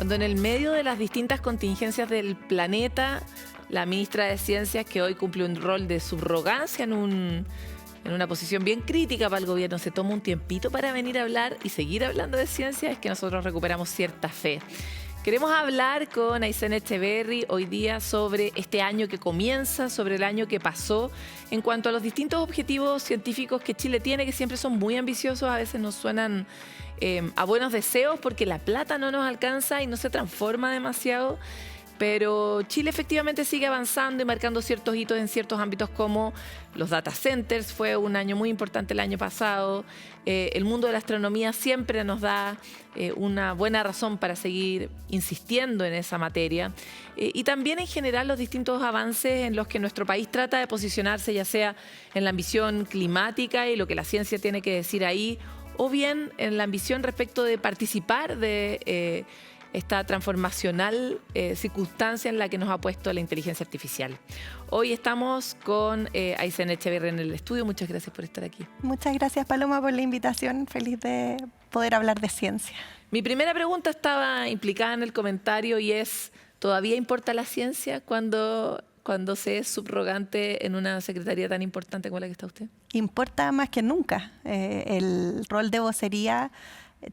Cuando en el medio de las distintas contingencias del planeta, la ministra de Ciencias, que hoy cumple un rol de subrogancia en una posición bien crítica para el gobierno, se toma un tiempito para venir a hablar y seguir hablando de ciencia, es que nosotros recuperamos cierta fe. Queremos hablar con Aysén Echeverry hoy día sobre este año que comienza, sobre el año que pasó, en cuanto a los distintos objetivos científicos que Chile tiene, que siempre son muy ambiciosos, a veces nos suenan a buenos deseos porque la plata no nos alcanza y no se transforma demasiado. Pero Chile efectivamente sigue avanzando y marcando ciertos hitos en ciertos ámbitos como los data centers. Fue un año muy importante el año pasado. El mundo de la astronomía siempre nos da una buena razón para seguir insistiendo en esa materia. Y también en general los distintos avances en los que nuestro país trata de posicionarse, ya sea en la ambición climática y lo que la ciencia tiene que decir ahí, o bien en la ambición respecto de participar de esta transformacional circunstancia en la que nos ha puesto la inteligencia artificial. Hoy estamos con Aysén Echeverry en el estudio. Muchas gracias por estar aquí. Muchas gracias, Paloma, por la invitación. Feliz de poder hablar de ciencia. Mi primera pregunta estaba implicada en el comentario y es, ¿todavía importa la ciencia cuando se es subrogante en una secretaría tan importante como la que está usted? Importa más que nunca. El rol de vocería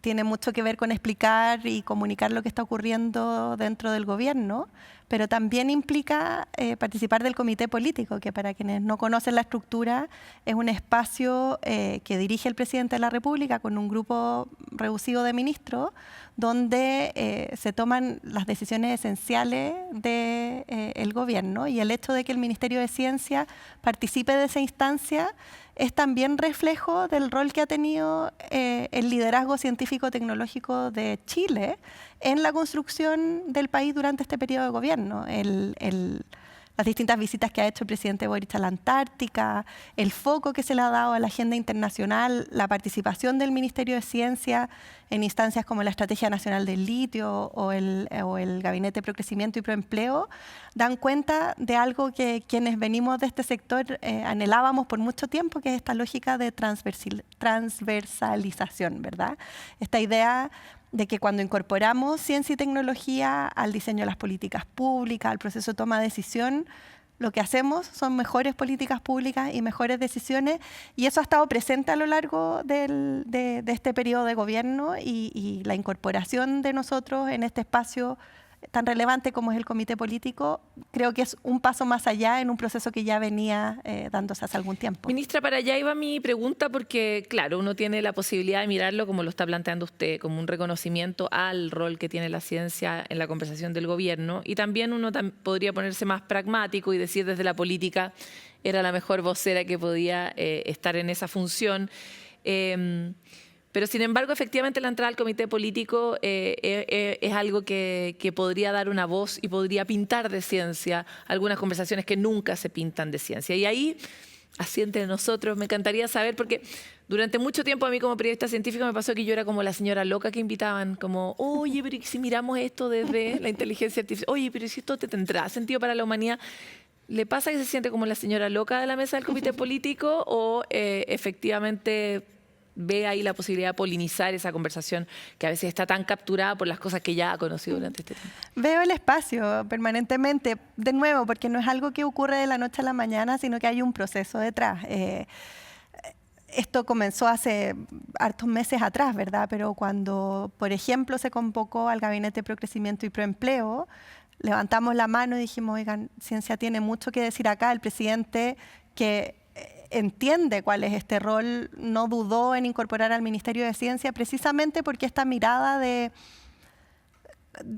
tiene mucho que ver con explicar y comunicar lo que está ocurriendo dentro del gobierno, pero también implica participar del comité político, que para quienes no conocen la estructura es un espacio que dirige el presidente de la República con un grupo reducido de ministros, donde se toman las decisiones esenciales del gobierno, y el hecho de que el Ministerio de Ciencia participe de esa instancia es también reflejo del rol que ha tenido el liderazgo científico-tecnológico de Chile en la construcción del país durante este periodo de gobierno. Las distintas visitas que ha hecho el presidente Boric a la Antártica, el foco que se le ha dado a la agenda internacional, la participación del Ministerio de Ciencia en instancias como la Estrategia Nacional del Litio o el Gabinete de Procrecimiento y Proempleo, dan cuenta de algo que quienes venimos de este sector anhelábamos por mucho tiempo, que es esta lógica de transversalización, ¿verdad? Esta idea de que cuando incorporamos ciencia y tecnología al diseño de las políticas públicas, al proceso de toma de decisión, lo que hacemos son mejores políticas públicas y mejores decisiones, y eso ha estado presente a lo largo de este periodo de gobierno, y la incorporación de nosotros en este espacio tan relevante como es el comité político, creo que es un paso más allá en un proceso que ya venía dándose hace algún tiempo. Ministra, para allá iba mi pregunta porque, claro, uno tiene la posibilidad de mirarlo como lo está planteando usted, como un reconocimiento al rol que tiene la ciencia en la conversación del gobierno, y también uno podría ponerse más pragmático y decir desde la política era la mejor vocera que podía estar en esa función. Pero, sin embargo, efectivamente la entrada al comité político es algo que podría dar una voz y podría pintar de ciencia algunas conversaciones que nunca se pintan de ciencia. Y ahí, así entre nosotros, me encantaría saber, porque durante mucho tiempo a mí como periodista científico me pasó que yo era como la señora loca que invitaban, como, oye, pero si miramos esto desde la inteligencia artificial, oye, pero si esto te tendrá sentido para la humanidad. ¿Le pasa que se siente como la señora loca de la mesa del comité político o efectivamente ve ahí la posibilidad de polinizar esa conversación que a veces está tan capturada por las cosas que ya ha conocido durante este tiempo? Veo el espacio permanentemente, de nuevo, porque no es algo que ocurre de la noche a la mañana, sino que hay un proceso detrás. Esto comenzó hace hartos meses atrás, ¿verdad? Pero cuando, por ejemplo, se convocó al Gabinete de Procrecimiento y Proempleo, levantamos la mano y dijimos, oigan, ciencia tiene mucho que decir acá. El presidente, que entiende cuál es este rol, no dudó en incorporar al Ministerio de Ciencia, precisamente porque esta mirada de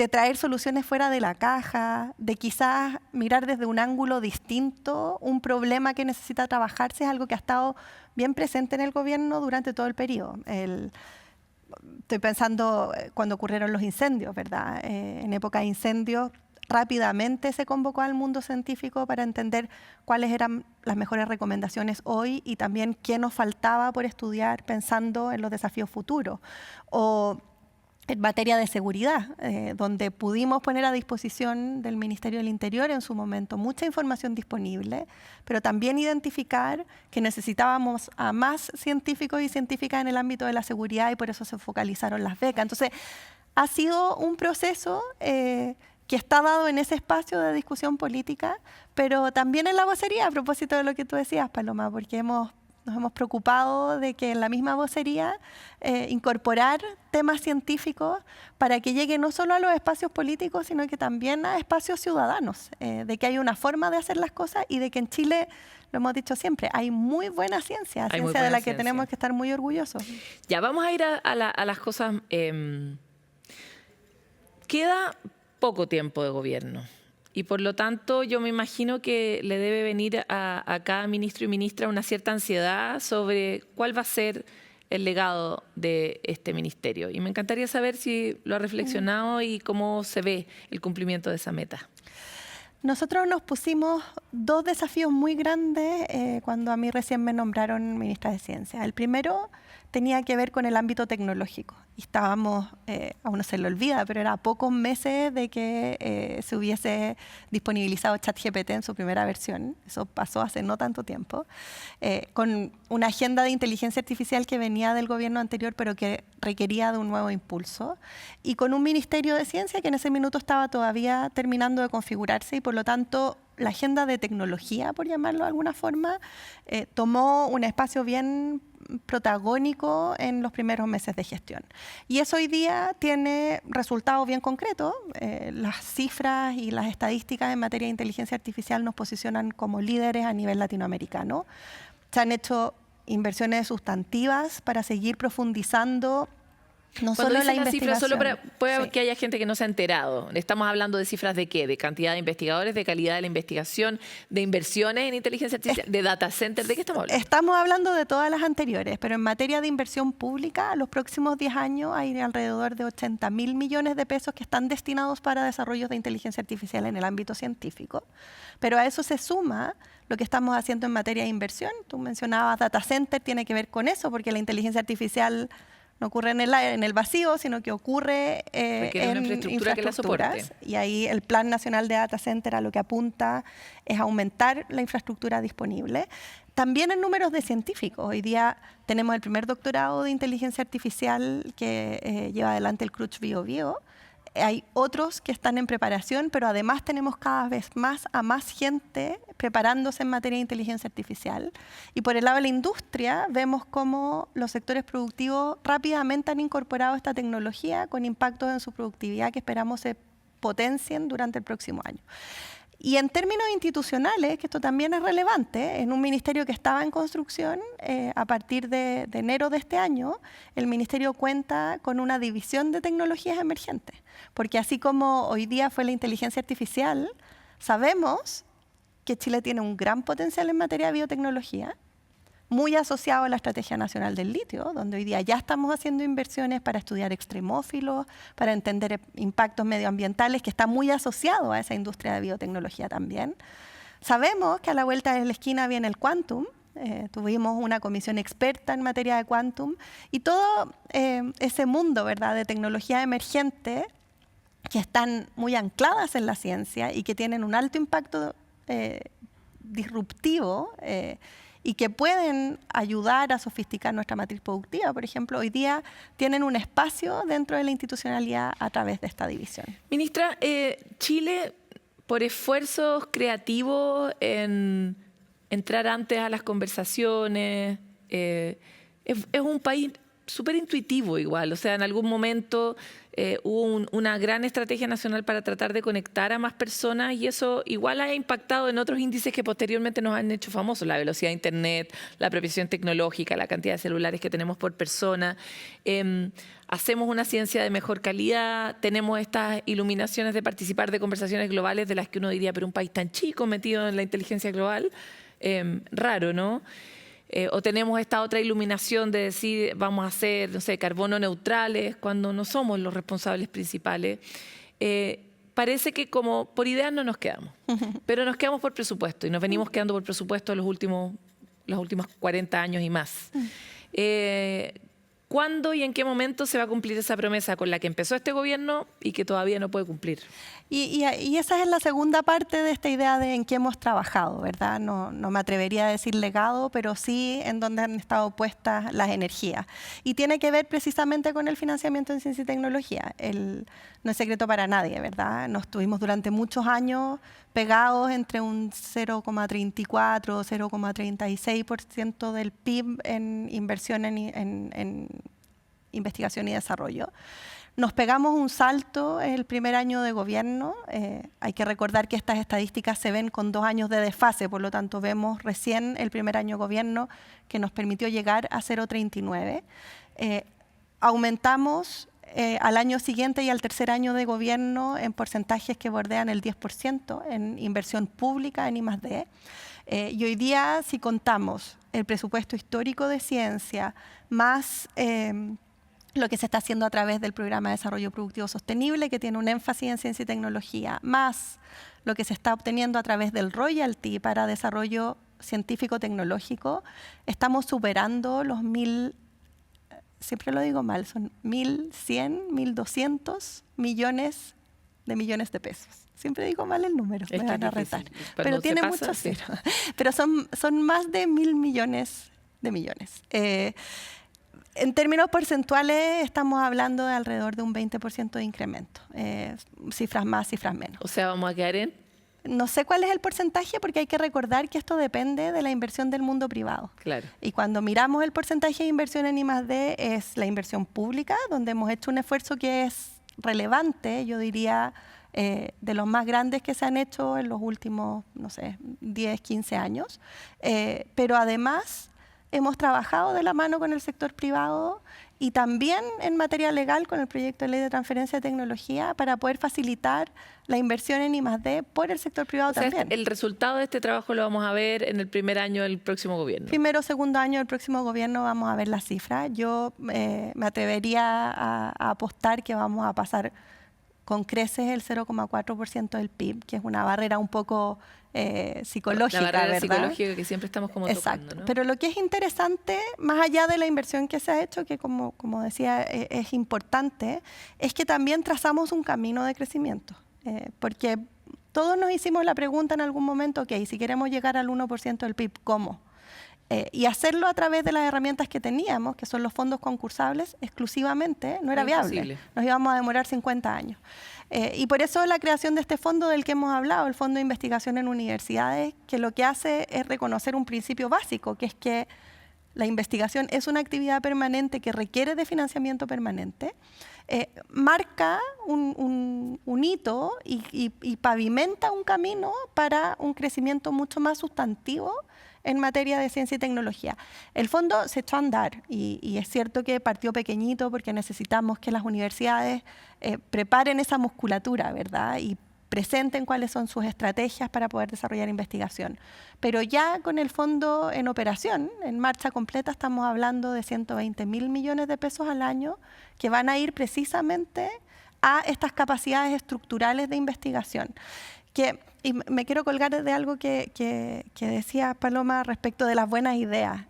traer soluciones fuera de la caja, de quizás mirar desde un ángulo distinto un problema que necesita trabajarse, es algo que ha estado bien presente en el gobierno durante todo el periodo. Estoy pensando cuando ocurrieron los incendios, ¿verdad? En época de incendios, rápidamente se convocó al mundo científico para entender cuáles eran las mejores recomendaciones hoy y también qué nos faltaba por estudiar pensando en los desafíos futuros. O en materia de seguridad, donde pudimos poner a disposición del Ministerio del Interior en su momento mucha información disponible, pero también identificar que necesitábamos a más científicos y científicas en el ámbito de la seguridad y por eso se focalizaron las becas. Entonces, ha sido un proceso que está dado en ese espacio de discusión política, pero también en la vocería, a propósito de lo que tú decías, Paloma, porque nos hemos preocupado de que en la misma vocería incorporar temas científicos para que llegue no solo a los espacios políticos, sino que también a espacios ciudadanos, de que hay una forma de hacer las cosas y de que en Chile, lo hemos dicho siempre, hay muy buena ciencia, ciencia de la que tenemos que estar muy orgullosos. Ya, vamos a ir a las cosas. Queda poco tiempo de gobierno. Y por lo tanto, yo me imagino que le debe venir a cada ministro y ministra una cierta ansiedad sobre cuál va a ser el legado de este ministerio. Y me encantaría saber si lo ha reflexionado y cómo se ve el cumplimiento de esa meta. Nosotros nos pusimos 2 desafíos muy grandes cuando a mí recién me nombraron ministra de Ciencia. El primero tenía que ver con el ámbito tecnológico. Y estábamos, a uno se le olvida, pero era a pocos meses de que se hubiese disponibilizado ChatGPT en su primera versión. Eso pasó hace no tanto tiempo. Con una agenda de inteligencia artificial que venía del gobierno anterior, pero que requería de un nuevo impulso. Y con un Ministerio de Ciencia que en ese minuto estaba todavía terminando de configurarse y por lo tanto la agenda de tecnología, por llamarlo de alguna forma, tomó un espacio bien protagónico en los primeros meses de gestión. Y eso hoy día tiene resultados bien concretos. Las cifras y las estadísticas en materia de inteligencia artificial nos posicionan como líderes a nivel latinoamericano. Se han hecho inversiones sustantivas para seguir profundizando no solo la investigación. Solo puede que haya gente que no se ha enterado. Estamos hablando de cifras de qué, de cantidad de investigadores, de calidad de la investigación, de inversiones en inteligencia artificial, de data center. ¿De qué estamos hablando? Estamos hablando de todas las anteriores, pero en materia de inversión pública, los próximos 10 años hay alrededor de 80.000 millones de pesos que están destinados para desarrollos de inteligencia artificial en el ámbito científico. Pero a eso se suma lo que estamos haciendo en materia de inversión. Tú mencionabas data center, tiene que ver con eso, porque la inteligencia artificial no ocurre en el aire, en el vacío, sino que ocurre en infraestructuras que la soporte. Y ahí el Plan Nacional de Data Center a lo que apunta es aumentar la infraestructura disponible. También en números de científicos. Hoy día tenemos el primer doctorado de inteligencia artificial que lleva adelante el Crutch Bio Bio. Hay otros que están en preparación, pero además tenemos cada vez más a más gente preparándose en materia de inteligencia artificial. Y por el lado de la industria, vemos cómo los sectores productivos rápidamente han incorporado esta tecnología con impactos en su productividad que esperamos se potencien durante el próximo año. Y en términos institucionales, que esto también es relevante, en un ministerio que estaba en construcción, a partir de enero de este año, el ministerio cuenta con una división de tecnologías emergentes. Porque así como hoy día fue la inteligencia artificial, sabemos que Chile tiene un gran potencial en materia de biotecnología, muy asociado a la Estrategia Nacional del Litio, donde hoy día ya estamos haciendo inversiones para estudiar extremófilos, para entender impactos medioambientales, que está muy asociado a esa industria de biotecnología también. Sabemos que a la vuelta de la esquina viene el quantum. Tuvimos una comisión experta en materia de quantum y todo ese mundo, ¿verdad?, de tecnología emergente que están muy ancladas en la ciencia y que tienen un alto impacto disruptivo y que pueden ayudar a sofisticar nuestra matriz productiva. Por ejemplo, hoy día tienen un espacio dentro de la institucionalidad a través de esta división. Ministra, Chile, por esfuerzos creativos en entrar antes a las conversaciones, es un país súper intuitivo igual. O sea, en algún momento hubo una gran estrategia nacional para tratar de conectar a más personas y eso igual ha impactado en otros índices que posteriormente nos han hecho famosos, la velocidad de Internet, la apropiación tecnológica, la cantidad de celulares que tenemos por persona. Hacemos una ciencia de mejor calidad, tenemos estas iluminaciones de participar de conversaciones globales de las que uno diría, pero un país tan chico metido en la inteligencia global, raro, ¿no? O tenemos esta otra iluminación de decir vamos a ser, no sé, carbono neutrales cuando no somos los responsables principales. Parece que como por ideas no nos quedamos, pero nos quedamos por presupuesto y nos venimos quedando por presupuesto los últimos 40 años y más. ¿Cuándo y en qué momento se va a cumplir esa promesa con la que empezó este gobierno y que todavía no puede cumplir? Y esa es la segunda parte de esta idea de en qué hemos trabajado, ¿verdad? No me atrevería a decir legado, pero sí en dónde han estado puestas las energías. Y tiene que ver precisamente con el financiamiento en ciencia y tecnología. No es secreto para nadie, ¿verdad? Nos tuvimos durante muchos años pegados entre un 0,34 o 0,36% del PIB en inversión en investigación y desarrollo. Nos pegamos un salto el primer año de gobierno. Hay que recordar que estas estadísticas se ven con 2 años de desfase, por lo tanto vemos recién el primer año de gobierno que nos permitió llegar a 0,39. Aumentamos al año siguiente y al tercer año de gobierno en porcentajes que bordean el 10% en inversión pública en I+D. Y hoy día, si contamos el presupuesto histórico de ciencia más lo que se está haciendo a través del Programa de Desarrollo Productivo Sostenible, que tiene un énfasis en ciencia y tecnología, más lo que se está obteniendo a través del royalty para desarrollo científico-tecnológico, estamos superando los 1.000, siempre lo digo mal, son 1.100, 1.200 millones de pesos. Siempre digo mal el número, me van a retar. Pero tiene mucho cero. Pero son más de 1.000 millones de millones. En términos porcentuales estamos hablando de alrededor de un 20% de incremento. Cifras más, cifras menos. O sea, vamos a quedar en... No sé cuál es el porcentaje porque hay que recordar que esto depende de la inversión del mundo privado. Claro. Y cuando miramos el porcentaje de inversión en I+D es la inversión pública, donde hemos hecho un esfuerzo que es relevante, yo diría, de los más grandes que se han hecho en los últimos, no sé, 10, 15 años. Pero además hemos trabajado de la mano con el sector privado y también en materia legal con el proyecto de ley de transferencia de tecnología para poder facilitar la inversión en I+D por el sector privado también. El resultado de este trabajo lo vamos a ver en el primer año del próximo gobierno. Primero o segundo año del próximo gobierno vamos a ver las cifras. Yo me atrevería a apostar que vamos a pasar con creces el 0,4% del PIB, que es una barrera un poco psicológica, la barrera ¿verdad? Psicológica que siempre estamos como Exacto. tocando, ¿no? Pero lo que es interesante, más allá de la inversión que se ha hecho, que como decía es importante, es que también trazamos un camino de crecimiento. Porque todos nos hicimos la pregunta en algún momento, ok, si queremos llegar al 1% del PIB, ¿cómo? Y hacerlo a través de las herramientas que teníamos, que son los fondos concursables, exclusivamente, no era viable. Nos íbamos a demorar 50 años. Y por eso la creación de este fondo del que hemos hablado, el Fondo de Investigación en Universidades, que lo que hace es reconocer un principio básico, que es que la investigación es una actividad permanente que requiere de financiamiento permanente, marca un hito y pavimenta un camino para un crecimiento mucho más sustantivo en materia de ciencia y tecnología. El fondo se echó a andar y es cierto que partió pequeñito porque necesitamos que las universidades preparen esa musculatura, ¿verdad? Y presenten cuáles son sus estrategias para poder desarrollar investigación. Pero ya con el fondo en operación, en marcha completa, estamos hablando de 120.000 millones de pesos al año que van a ir precisamente a estas capacidades estructurales de investigación. Y me quiero colgar de algo que decía Paloma respecto de las buenas ideas.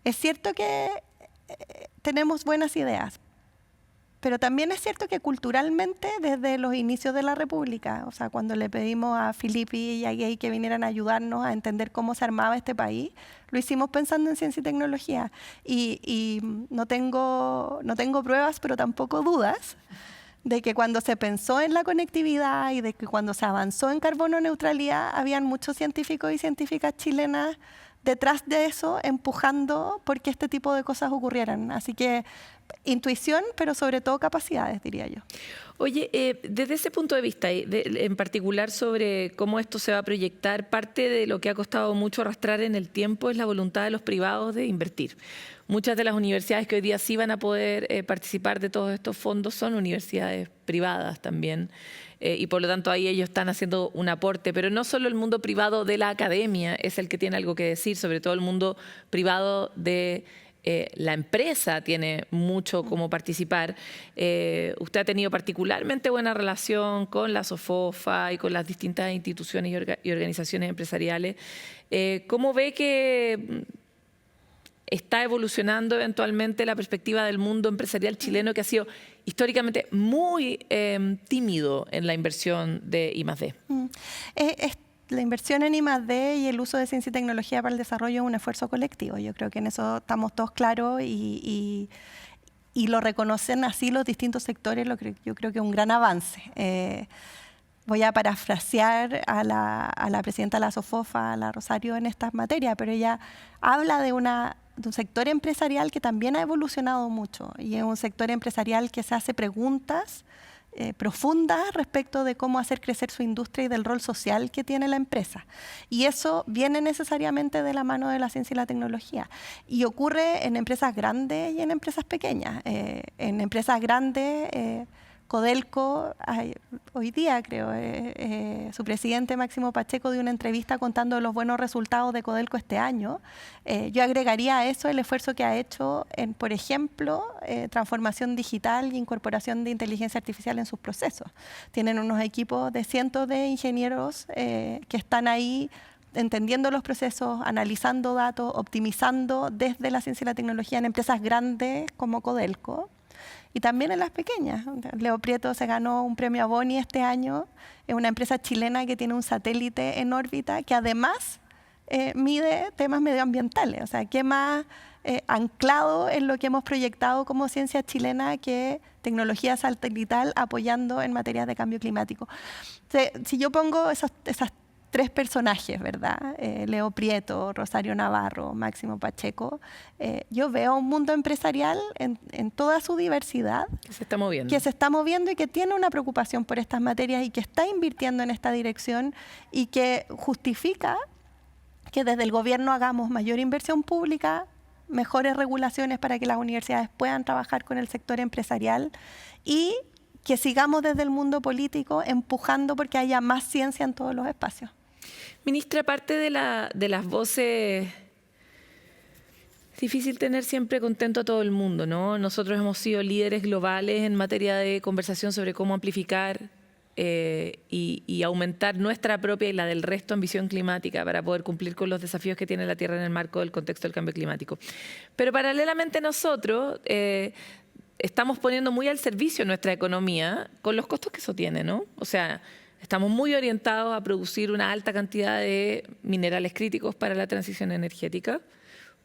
Es cierto que tenemos buenas ideas, pero también es cierto que culturalmente desde los inicios de la República, o sea, cuando le pedimos a Filippi y a Gay que vinieran a ayudarnos a entender cómo se armaba este país, lo hicimos pensando en ciencia y tecnología. Y no tengo pruebas, pero tampoco dudas de que cuando se pensó en la conectividad y de que cuando se avanzó en carbono neutralidad, habían muchos científicos y científicas chilenas detrás de eso, empujando porque este tipo de cosas ocurrieran. Así que intuición, pero sobre todo capacidades, diría yo. Oye, desde ese punto de vista, en particular sobre cómo esto se va a proyectar, parte de lo que ha costado mucho arrastrar en el tiempo es la voluntad de los privados de invertir. Muchas de las universidades que hoy día sí van a poder participar de todos estos fondos son universidades privadas también. Y por lo tanto ahí ellos están haciendo un aporte, pero no solo el mundo privado de la academia es el que tiene algo que decir, sobre todo el mundo privado de la empresa tiene mucho como participar. Usted ha tenido particularmente buena relación con la SOFOFA y con las distintas instituciones y organizaciones empresariales. ¿Cómo ve que está evolucionando eventualmente la perspectiva del mundo empresarial chileno, que ha sido históricamente muy tímido en la inversión de I+D? La inversión en I+D y el uso de ciencia y tecnología para el desarrollo es un esfuerzo colectivo. Yo creo que en eso estamos todos claros y lo reconocen así los distintos sectores. Yo creo que es un gran avance. Voy a parafrasear a la presidenta de la SOFOFA, a la Rosario, en estas materias, pero ella habla de un sector empresarial que también ha evolucionado mucho y es un sector empresarial que se hace preguntas profundas respecto de cómo hacer crecer su industria y del rol social que tiene la empresa. Y eso viene necesariamente de la mano de la ciencia y la tecnología. Y ocurre en empresas grandes y en empresas pequeñas. En empresas grandes, Codelco, hoy día creo, su presidente Máximo Pacheco dio una entrevista contando los buenos resultados de Codelco este año. Yo agregaría a eso el esfuerzo que ha hecho en, por ejemplo, transformación digital e incorporación de inteligencia artificial en sus procesos. Tienen unos equipos de cientos de ingenieros que están ahí entendiendo los procesos, analizando datos, optimizando desde la ciencia y la tecnología en empresas grandes como Codelco. Y también en las pequeñas. Leo Prieto se ganó un premio Boni este año. Es una empresa chilena que tiene un satélite en órbita que además mide temas medioambientales. O sea, ¿qué más anclado en lo que hemos proyectado como ciencia chilena que tecnología satelital apoyando en materias de cambio climático? Si yo pongo esas tres personajes, ¿verdad? Leo Prieto, Rosario Navarro, Máximo Pacheco. Yo veo un mundo empresarial en toda su diversidad. Que se está moviendo. Que se está moviendo y que tiene una preocupación por estas materias y que está invirtiendo en esta dirección y que justifica que desde el gobierno hagamos mayor inversión pública, mejores regulaciones para que las universidades puedan trabajar con el sector empresarial y que sigamos desde el mundo político empujando porque haya más ciencia en todos los espacios. Ministra, aparte de las voces, es difícil tener siempre contento a todo el mundo, ¿no? Nosotros hemos sido líderes globales en materia de conversación sobre cómo amplificar y aumentar nuestra propia y la del resto ambición climática para poder cumplir con los desafíos que tiene la Tierra en el marco del contexto del cambio climático. Pero paralelamente nosotros estamos poniendo muy al servicio nuestra economía con los costos que eso tiene, ¿no? O sea, estamos muy orientados a producir una alta cantidad de minerales críticos para la transición energética,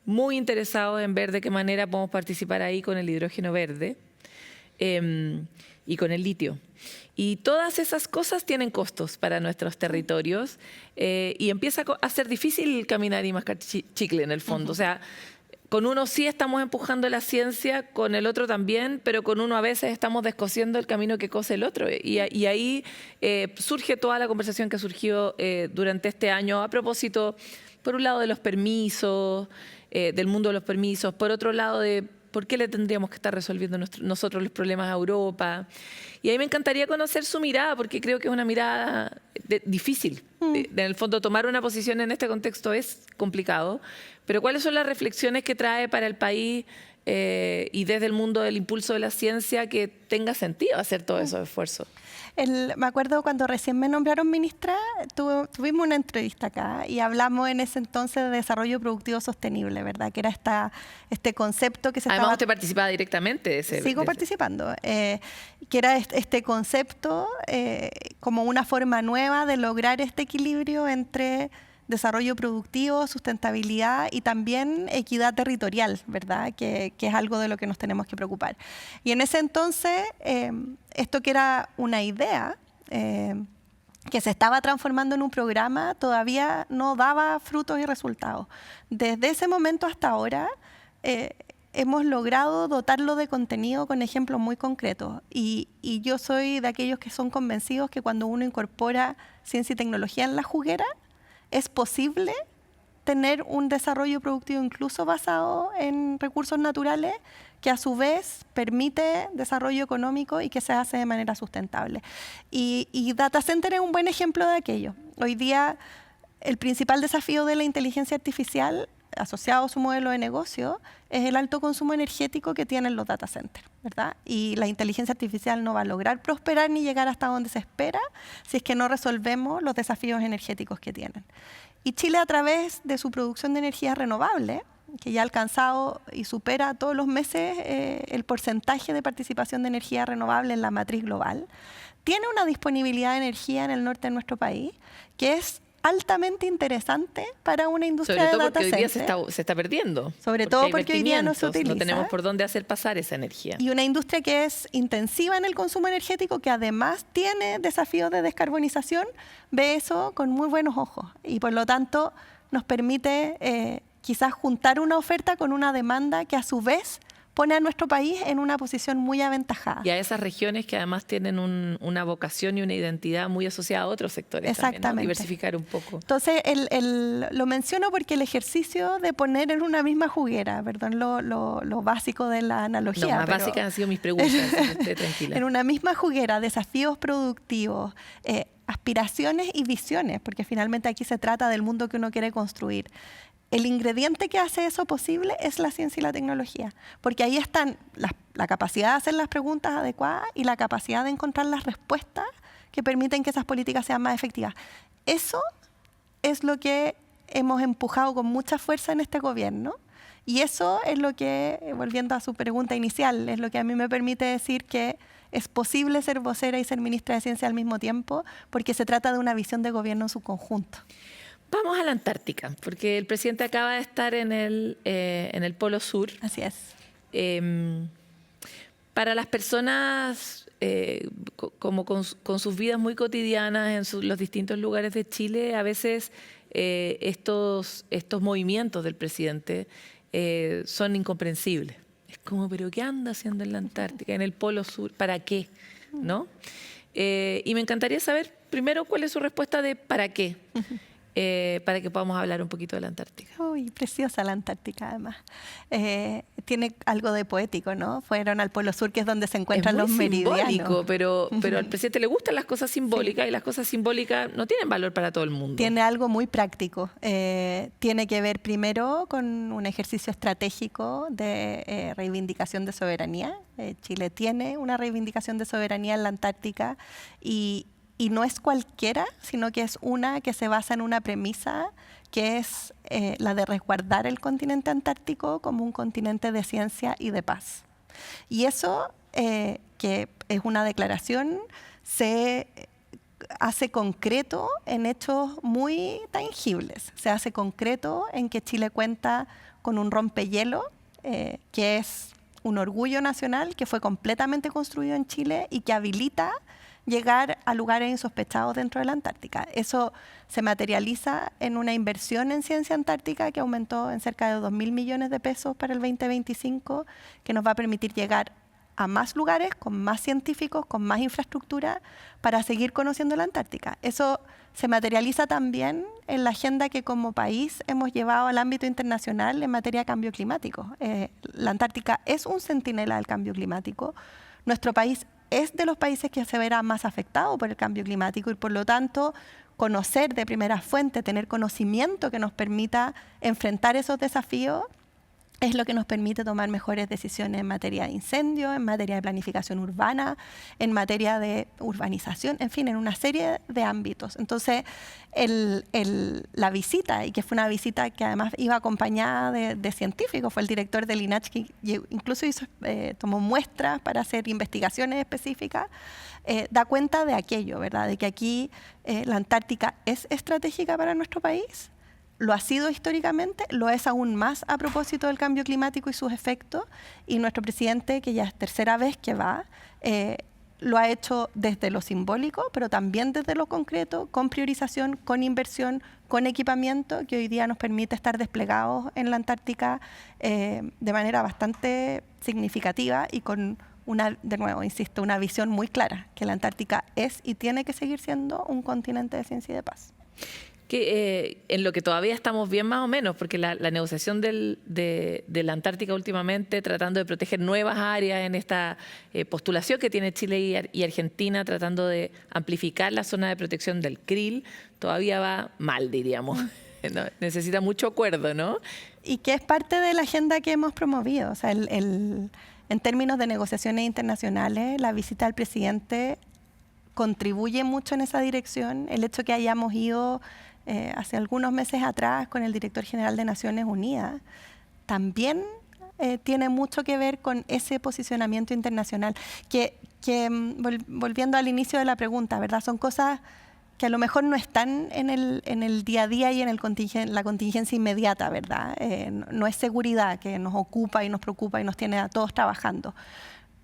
muy interesados en ver de qué manera podemos participar ahí con el hidrógeno verde y con el litio. Y todas esas cosas tienen costos para nuestros territorios y empieza a ser difícil caminar y mascar chicle en el fondo. O sea, con uno sí estamos empujando la ciencia, con el otro también, pero con uno a veces estamos descosiendo el camino que cose el otro. Y ahí surge toda la conversación que surgió durante este año a propósito, por un lado, de los permisos, del mundo de los permisos, por otro lado, de por qué le tendríamos que estar resolviendo nosotros los problemas a Europa. Y ahí me encantaría conocer su mirada, porque creo que es una mirada difícil. En el fondo, tomar una posición en este contexto es complicado. Pero ¿cuáles son las reflexiones que trae para el país y desde el mundo del impulso de la ciencia que tenga sentido hacer todos esos esfuerzos? Me acuerdo cuando recién me nombraron ministra, tuvimos una entrevista acá y hablamos en ese entonces de desarrollo productivo sostenible, ¿verdad? Que era este concepto que se Además, usted participaba directamente de ese. Sigo participando. Que era este concepto como una forma nueva de lograr este equilibrio entre desarrollo productivo, sustentabilidad y también equidad territorial, ¿verdad? Que es algo de lo que nos tenemos que preocupar. Y en ese entonces, esto que era una idea que se estaba transformando en un programa, todavía no daba frutos y resultados. Desde ese momento hasta ahora, hemos logrado dotarlo de contenido con ejemplos muy concretos. Y yo soy de aquellos que son convencidos que cuando uno incorpora ciencia y tecnología en la juguera, es posible tener un desarrollo productivo incluso basado en recursos naturales que a su vez permite desarrollo económico y que se hace de manera sustentable. Y Data Center es un buen ejemplo de aquello. Hoy día el principal desafío de la inteligencia artificial asociado a su modelo de negocio es el alto consumo energético que tienen los data centers, ¿verdad? Y la inteligencia artificial no va a lograr prosperar ni llegar hasta donde se espera si es que no resolvemos los desafíos energéticos que tienen. Y Chile, a través de su producción de energía renovable, que ya ha alcanzado y supera todos los meses el porcentaje de participación de energía renovable en la matriz global, tiene una disponibilidad de energía en el norte de nuestro país que es altamente interesante para una industria de data porque hoy día center. se está perdiendo. Sobre todo porque hoy día no se utiliza. No tenemos por dónde hacer pasar esa energía. Y una industria que es intensiva en el consumo energético, que además tiene desafíos de descarbonización, ve eso con muy buenos ojos. Y por lo tanto nos permite quizás juntar una oferta con una demanda que a su vez pone a nuestro país en una posición muy aventajada. Y a esas regiones que además tienen una vocación y una identidad muy asociada a otros sectores. Exactamente. También, ¿no? Diversificar un poco. Entonces, lo menciono porque el ejercicio de poner en una misma juguera, perdón lo básico de la analogía. No, más básicas han sido mis preguntas, esté tranquila. En una misma juguera, desafíos productivos, aspiraciones y visiones, porque finalmente aquí se trata del mundo que uno quiere construir. El ingrediente que hace eso posible es la ciencia y la tecnología, porque ahí están la capacidad de hacer las preguntas adecuadas y la capacidad de encontrar las respuestas que permiten que esas políticas sean más efectivas. Eso es lo que hemos empujado con mucha fuerza en este gobierno y eso es lo que, volviendo a su pregunta inicial, es lo que a mí me permite decir que es posible ser vocera y ser ministra de Ciencia al mismo tiempo, porque se trata de una visión de gobierno en su conjunto. Vamos a la Antártica, porque el presidente acaba de estar en el Polo Sur. Así es. Para las personas como con sus vidas muy cotidianas en los distintos lugares de Chile, a veces estos movimientos del presidente son incomprensibles. Es como, ¿pero qué anda haciendo en la Antártica, en el Polo Sur? ¿Para qué? ¿No? Y me encantaría saber primero cuál es su respuesta de ¿para qué? Para que podamos hablar un poquito de la Antártica. Uy, preciosa la Antártica, además. Tiene algo de poético, ¿no? Fueron al Polo Sur, que es donde se encuentran los meridianos. Es simbólico, pero al presidente le gustan las cosas simbólicas, sí. Y las cosas simbólicas no tienen valor para todo el mundo. Tiene algo muy práctico. Tiene que ver primero con un ejercicio estratégico de reivindicación de soberanía. Chile tiene una reivindicación de soberanía en la Antártica y no es cualquiera, sino que es una que se basa en una premisa que es la de resguardar el continente antártico como un continente de ciencia y de paz. Y eso, que es una declaración, se hace concreto en hechos muy tangibles. Se hace concreto en que Chile cuenta con un rompehielo, que es un orgullo nacional que fue completamente construido en Chile y que habilita llegar a lugares insospechados dentro de la Antártica. Eso se materializa en una inversión en ciencia antártica que aumentó en cerca de 2.000 millones de pesos para el 2025, que nos va a permitir llegar a más lugares, con más científicos, con más infraestructura, para seguir conociendo la Antártica. Eso se materializa también en la agenda que como país hemos llevado al ámbito internacional en materia de cambio climático. La Antártica es un centinela del cambio climático. Nuestro país es de los países que se verá más afectado por el cambio climático y por lo tanto conocer de primera fuente, tener conocimiento que nos permita enfrentar esos desafíos es lo que nos permite tomar mejores decisiones en materia de incendio, en materia de planificación urbana, en materia de urbanización, en fin, en una serie de ámbitos. Entonces, la visita, y que fue una visita que además iba acompañada de científicos, fue el director del INACH que incluso tomó muestras para hacer investigaciones específicas, da cuenta de aquello, ¿verdad? De que aquí la Antártica es estratégica para nuestro país. Lo ha sido históricamente, lo es aún más a propósito del cambio climático y sus efectos, y nuestro presidente, que ya es tercera vez que va, lo ha hecho desde lo simbólico, pero también desde lo concreto, con priorización, con inversión, con equipamiento, que hoy día nos permite estar desplegados en la Antártica de manera bastante significativa y con de nuevo, insisto, una visión muy clara, que la Antártica es y tiene que seguir siendo un continente de ciencia y de paz. Que en lo que todavía estamos bien más o menos, porque la negociación de la Antártica últimamente, tratando de proteger nuevas áreas en esta postulación que tiene Chile y Argentina, tratando de amplificar la zona de protección del krill, todavía va mal, diríamos. No, necesita mucho acuerdo, ¿no? Y que es parte de la agenda que hemos promovido. O sea, en términos de negociaciones internacionales, la visita del presidente contribuye mucho en esa dirección. El hecho que hayamos ido hace algunos meses atrás con el director general de Naciones Unidas también tiene mucho que ver con ese posicionamiento internacional, volviendo al inicio de la pregunta, ¿verdad? Son cosas que a lo mejor no están en el día a día y en la contingencia inmediata, ¿verdad? No es seguridad que nos ocupa y nos preocupa y nos tiene a todos trabajando.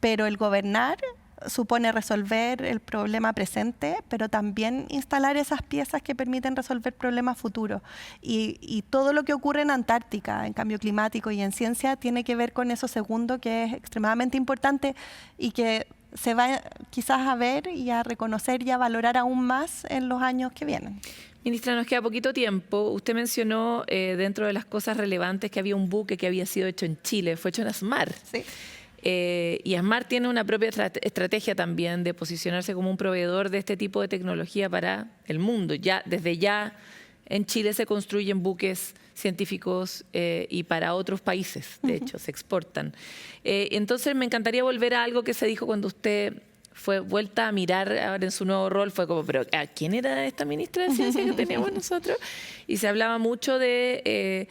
Pero el gobernar supone resolver el problema presente, pero también instalar esas piezas que permiten resolver problemas futuros. Y todo lo que ocurre en Antártica, en cambio climático y en ciencia, tiene que ver con eso segundo, que es extremadamente importante y que se va quizás a ver y a reconocer y a valorar aún más en los años que vienen. Ministra, nos queda poquito tiempo. Usted mencionó dentro de las cosas relevantes que había un buque que había sido hecho en Chile, fue hecho en ASMAR. Sí. Y ASMAR tiene una propia estrategia también de posicionarse como un proveedor de este tipo de tecnología para el mundo. Desde ya en Chile se construyen buques científicos y para otros países, de hecho, se exportan. Entonces me encantaría volver a algo que se dijo cuando usted fue vuelta a mirar ahora en su nuevo rol, fue como, pero ¿a quién era esta ministra de Ciencia que teníamos nosotros? Y se hablaba mucho de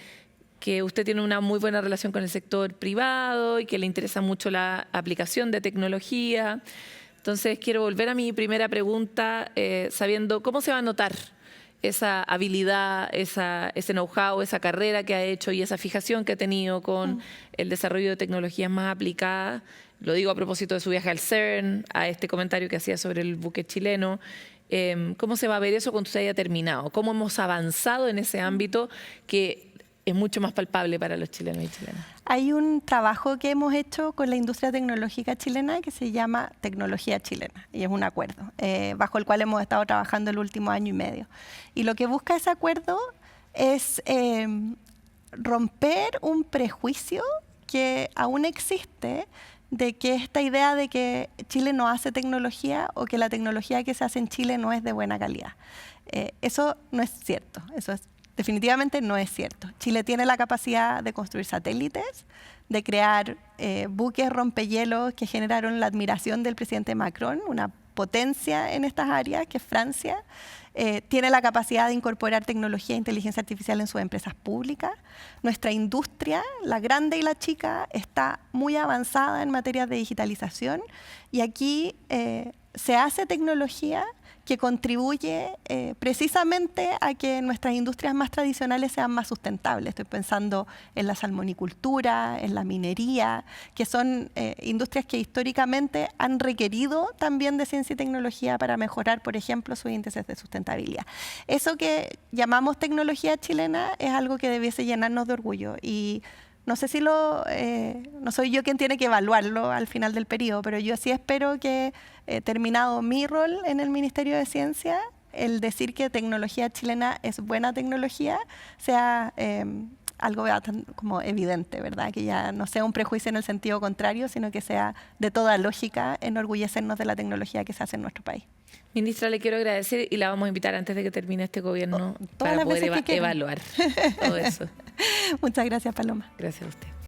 que usted tiene una muy buena relación con el sector privado y que le interesa mucho la aplicación de tecnología. Entonces quiero volver a mi primera pregunta sabiendo cómo se va a notar esa habilidad, ese know-how, esa carrera que ha hecho y esa fijación que ha tenido con el desarrollo de tecnologías más aplicadas. Lo digo a propósito de su viaje al CERN, a este comentario que hacía sobre el buque chileno. ¿Cómo se va a ver eso cuando usted haya terminado? ¿Cómo hemos avanzado en ese ámbito que es mucho más palpable para los chilenos y chilenas? Hay un trabajo que hemos hecho con la industria tecnológica chilena que se llama Tecnología Chilena y es un acuerdo bajo el cual hemos estado trabajando el último año y medio. Y lo que busca ese acuerdo es romper un prejuicio que aún existe de que esta idea de que Chile no hace tecnología o que la tecnología que se hace en Chile no es de buena calidad. Eso no es cierto, definitivamente no es cierto. Chile tiene la capacidad de construir satélites, de crear buques rompehielos que generaron la admiración del presidente Macron, una potencia en estas áreas, que es Francia. Tiene la capacidad de incorporar tecnología e inteligencia artificial en sus empresas públicas. Nuestra industria, la grande y la chica, está muy avanzada en materia de digitalización y aquí se hace tecnología que contribuye precisamente a que nuestras industrias más tradicionales sean más sustentables. Estoy pensando en la salmonicultura, en la minería, que son industrias que históricamente han requerido también de ciencia y tecnología para mejorar, por ejemplo, sus índices de sustentabilidad. Eso que llamamos tecnología chilena es algo que debiese llenarnos de orgullo y no sé si no soy yo quien tiene que evaluarlo al final del periodo, pero yo sí espero que, terminado mi rol en el Ministerio de Ciencia, el decir que tecnología chilena es buena tecnología sea algo como evidente, ¿verdad? Que ya no sea un prejuicio en el sentido contrario, sino que sea de toda lógica enorgullecernos de la tecnología que se hace en nuestro país. Ministra, le quiero agradecer y la vamos a invitar antes de que termine este gobierno para poder evaluar todo eso. Muchas gracias, Paloma. Gracias a usted.